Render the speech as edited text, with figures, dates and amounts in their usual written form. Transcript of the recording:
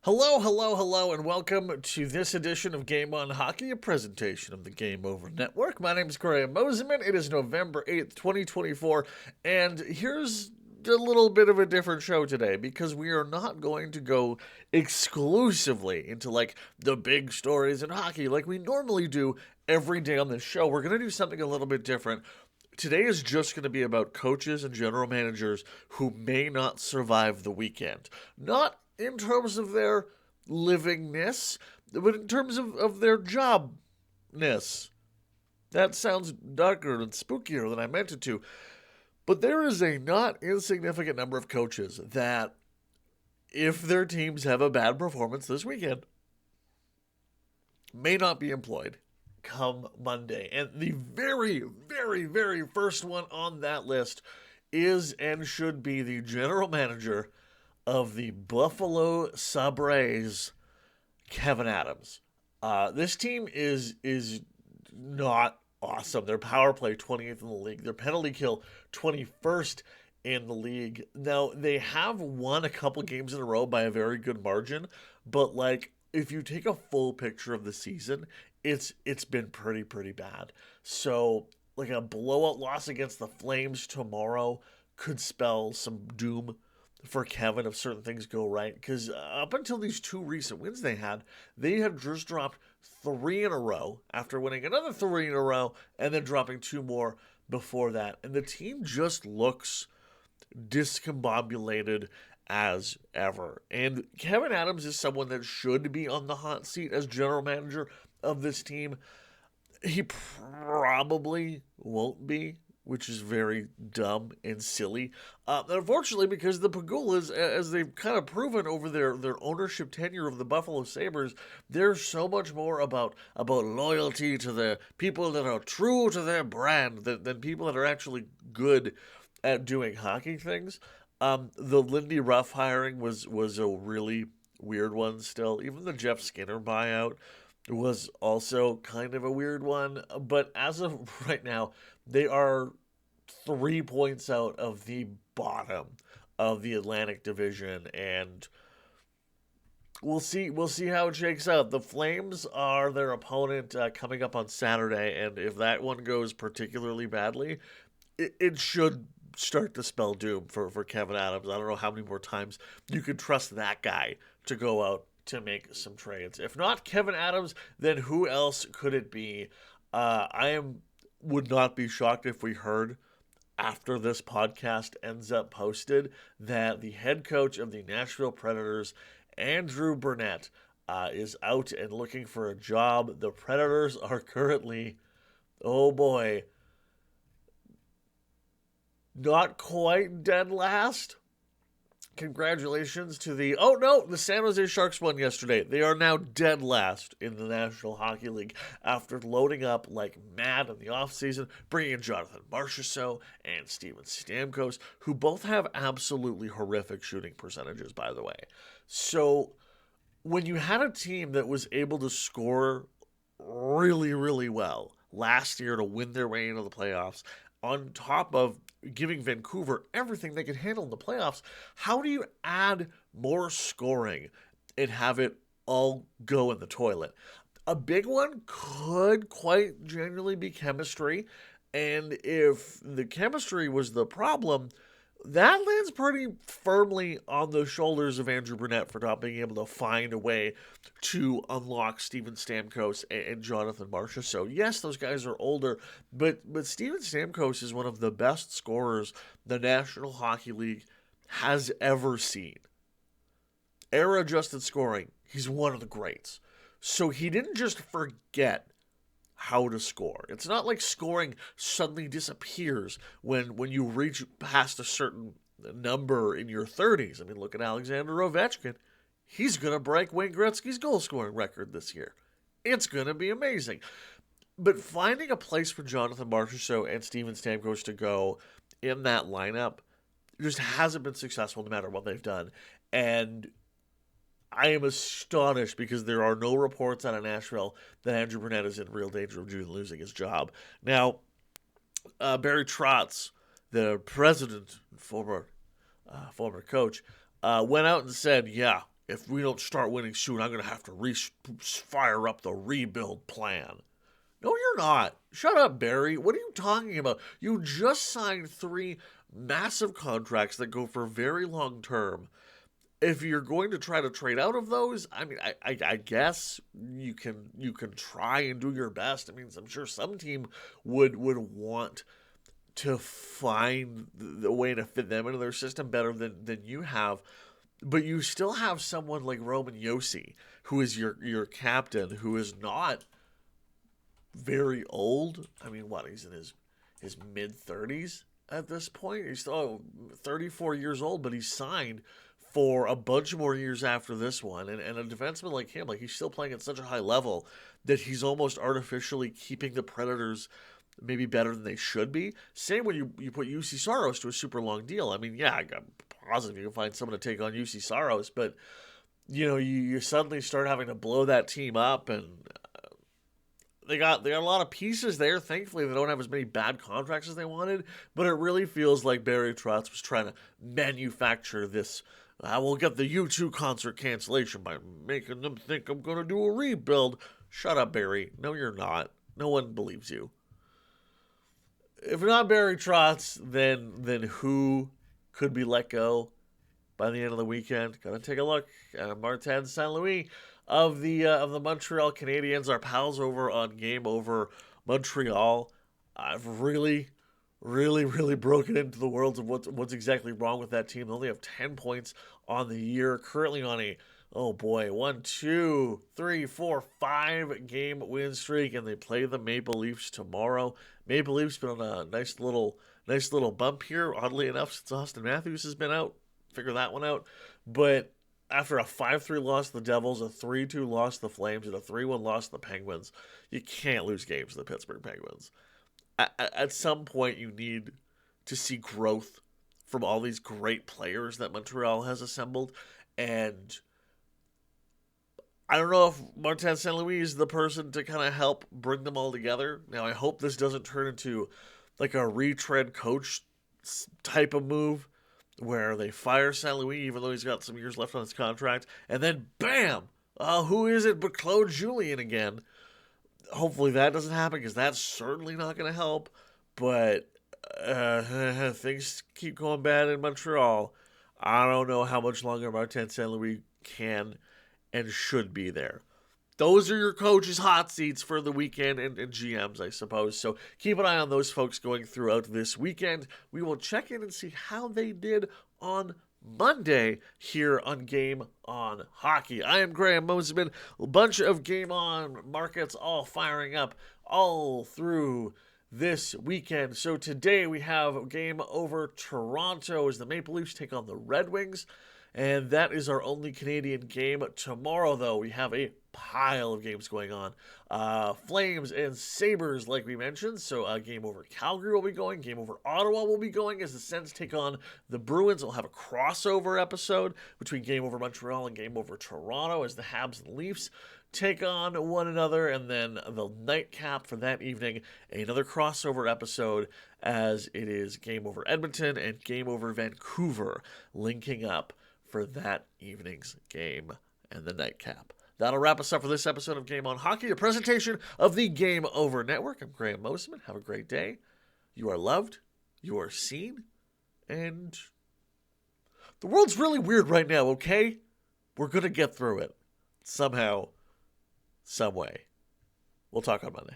Hello, hello, hello, and welcome to this edition of Game On Hockey, a presentation of the Game Over Network. My name is Mosimann. It is November 8th, 2024, and here's a little bit of a different show today because we are not going to go exclusively into the big stories in hockey like we normally do every day on this show. We're going to do something a little bit different. Today is just going to be about coaches and general managers who may not survive the weekend. Not in terms of their livingness, but in terms of their jobness. That sounds darker and spookier than I meant it to. But there is a not insignificant number of coaches that, if their teams have a bad performance this weekend, may not be employed come Monday. And the very, very, very first one on that list is and should be the general manager of the Buffalo Sabres, Kevin Adams. This team is not awesome. Their power play 20th in the league. Their penalty kill 21st in the league. Now, they have won a couple games in a row by a very good margin, but if you take a full picture of the season, it's been pretty bad. So, a blowout loss against the Flames tomorrow could spell some doom for Kevin if certain things go right. Because up until these two recent wins they had just dropped 3 in a row after winning another 3 in a row and then dropping 2 more before that. And the team just looks discombobulated as ever. And Kevin Adams is someone that should be on the hot seat as general manager of this team. He probably won't be, which is very dumb and silly. Unfortunately, because the Pagulas, as they've kind of proven over their ownership tenure of the Buffalo Sabres, they're so much more about loyalty to the people that are true to their brand than people that are actually good at doing hockey things. The Lindy Ruff hiring was a really weird one still. Even the Jeff Skinner buyout was also kind of a weird one. But as of right now, they are 3 points out of the bottom of the Atlantic Division, and we'll see how it shakes out. The Flames are their opponent coming up on Saturday, and if that one goes particularly badly, it should start to spell doom for Kevin Adams. I don't know how many more times you could trust that guy to go out to make some trades. If not Kevin Adams, then who else could it be? Would not be shocked if we heard after this podcast ends up posted that the head coach of the Nashville Predators, Andrew Burnett, is out and looking for a job. The Predators are currently, oh boy, not quite dead last. Congratulations to the San Jose Sharks won yesterday. They are now dead last in the National Hockey League after loading up like mad in the offseason, bringing in Jonathan Marchessault and Steven Stamkos, who both have absolutely horrific shooting percentages, by the way. So when you had a team that was able to score really, really well last year to win their way into the playoffs, on top of giving Vancouver everything they could handle in the playoffs, how do you add more scoring and have it all go in the toilet? A big one could quite genuinely be chemistry, and if the chemistry was the problem, that lands pretty firmly on the shoulders of Andrew Burnett for not being able to find a way to unlock Steven Stamkos and Jonathan Marchessault. So yes, those guys are older, but Steven Stamkos is one of the best scorers the National Hockey League has ever seen. Era-adjusted scoring, he's one of the greats. So he didn't just forget how to score. It's not like scoring suddenly disappears when you reach past a certain number in your 30s. I mean, look at Alexander Ovechkin. He's going to break Wayne Gretzky's goal-scoring record this year. It's going to be amazing. But finding a place for Jonathan Marchessault and Steven Stamkos to go in that lineup just hasn't been successful no matter what they've done. And I am astonished because there are no reports out of Nashville that Andrew Burnett is in real danger of losing his job. Now, Barry Trotz, the president, former coach, went out and said, yeah, if we don't start winning soon, I'm going to have to fire up the rebuild plan. No, you're not. Shut up, Barry. What are you talking about? You just signed 3 massive contracts that go for very long term. If you're going to try to trade out of those, I mean, I guess you can try and do your best. I mean, I'm sure some team would want to find the way to fit them into their system better than you have. But you still have someone like Roman Josi, who is your captain, who is not very old. I mean, what, he's in his mid-30s at this point? He's still 34 years old, but he's signed for a bunch more years after this one. And a defenseman like him, like, he's still playing at such a high level that he's almost artificially keeping the Predators maybe better than they should be. Same when you put UC Saros to a super long deal. I mean, yeah, I'm positive you can find someone to take on UC Saros, but, you know, you suddenly start having to blow that team up, and they got a lot of pieces there. Thankfully, they don't have as many bad contracts as they wanted, but it really feels like Barry Trotz was trying to manufacture this. I will get the U2 concert cancellation by making them think I'm going to do a rebuild. Shut up, Barry. No, you're not. No one believes you. If not Barry Trotz, then who could be let go by the end of the weekend? Gonna take a look at Martin St. Louis of the Montreal Canadiens, our pals over on Game Over Montreal. I've really broken into the world of what's exactly wrong with that team. They only have 10 points on the year, currently on a 1, 2, 3, 4, 5 game win streak, and they play the Maple Leafs tomorrow. Maple Leafs been on a nice little bump here, oddly enough, since Austin Matthews has been out. Figure that one out. But after a 5-3 loss to the Devils, a 3-2 loss to the Flames, and a 3-1 loss to the Penguins, you can't lose games to the Pittsburgh Penguins. At some point, you need to see growth from all these great players that Montreal has assembled, and I don't know if Martin St. Louis is the person to kind of help bring them all together. Now, I hope this doesn't turn into like a retread coach type of move where they fire St. Louis even though he's got some years left on his contract, and then bam, who is it but Claude Julien again? Hopefully that doesn't happen, because that's certainly not going to help. But things keep going bad in Montreal. I don't know how much longer Martin St. Louis can and should be there. Those are your coaches' hot seats for the weekend, and GMs, I suppose. So keep an eye on those folks going throughout this weekend. We will check in and see how they did on Monday here on Game On Hockey. I am Graham Mosimann. A bunch of Game On markets all firing up all through this weekend. So today we have Game Over Toronto as the Maple Leafs take on the Red Wings. And that is our only Canadian game. Tomorrow, though, we have a pile of games going on. Flames and Sabres, like we mentioned. So Game Over Calgary will be going. Game Over Ottawa will be going as the Sens take on the Bruins. We'll have a crossover episode between Game Over Montreal and Game Over Toronto as the Habs and Leafs take on one another. And then the nightcap for that evening, another crossover episode as it is Game Over Edmonton and Game Over Vancouver linking up for that evening's game and the nightcap. That'll wrap us up for this episode of Game On Hockey, a presentation of the Game Over Network. I'm Graham Mosimann. Have a great day. You are loved. You are seen. And the world's really weird right now, okay? We're going to get through it. Somehow, some way. We'll talk on Monday.